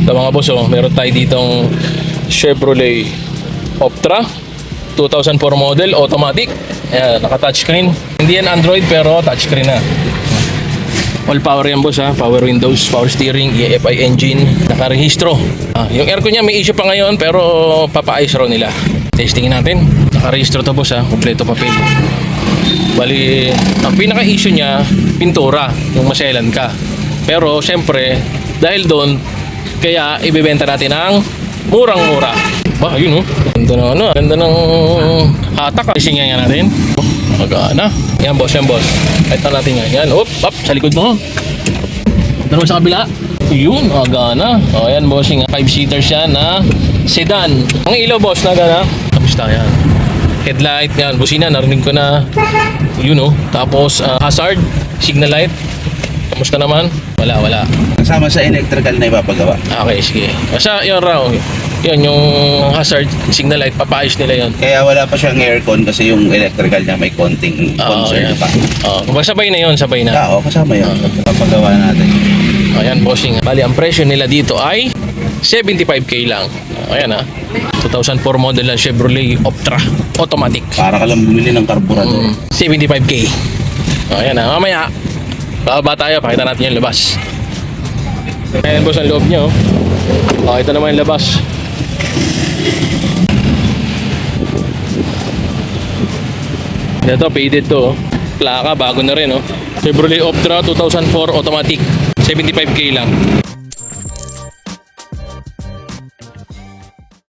Ito mga boss, oh, meron tayo ditong Chevrolet Optra 2004 model, automatic. Ayan, naka-touchscreen. Hindi yan Android pero touchscreen na. All power yan boss ha, power windows, power steering, EFI engine, nakarehistro. Yung aircon niya may issue pa ngayon pero papaayos raw nila. Testingin natin. Nakarehistro to boss ha, kompleto papel. Bali, ang pinaka-issue niya, pintura, yung maselan ka. Pero syempre, dahil doon, kaya ibebenta natin ang murang-mura. Ba, yun oh. Ganda ng ano, ganda ng hatak. Isingyan nga natin. Magana. Yan boss, yan boss. Ito natin yan. Yan, up, sa likod mo. Dalawa sa kabila. Yun, magana. O, yan bossing. 5-seater siya na sedan. Ang ilaw boss na gana. Kamusta yan? Headlight yan. Busina, narinig ko na. Yun oh. Tapos hazard, signal light. Kamusta naman? Wala. Kasama sa electrical na ipapagawa. Okay, sige. Basta yun raw. Yun, yung hazard, signal light, papaayos nila yun. Kaya wala pa siyang aircon kasi yung electrical niya may konting concern yan. pa. Kung sabay na yun, sabay na. Oo, kasama yun. Papagawa natin. Ayan, bossing. Bali, ang presyo nila dito ay 75k lang. Ayan ha. 2004 model na Chevrolet Optra automatic. Para ka lang bumili ng karburador. 75k. Ayan ha. Mamaya, bababa tayo. Pakita natin yung labas. Ayan boss, ang loob nyo. Ito naman yung labas. Ito, faded to. Plaka, bago na rin. Chevrolet Optra 2004 automatic. 75k lang.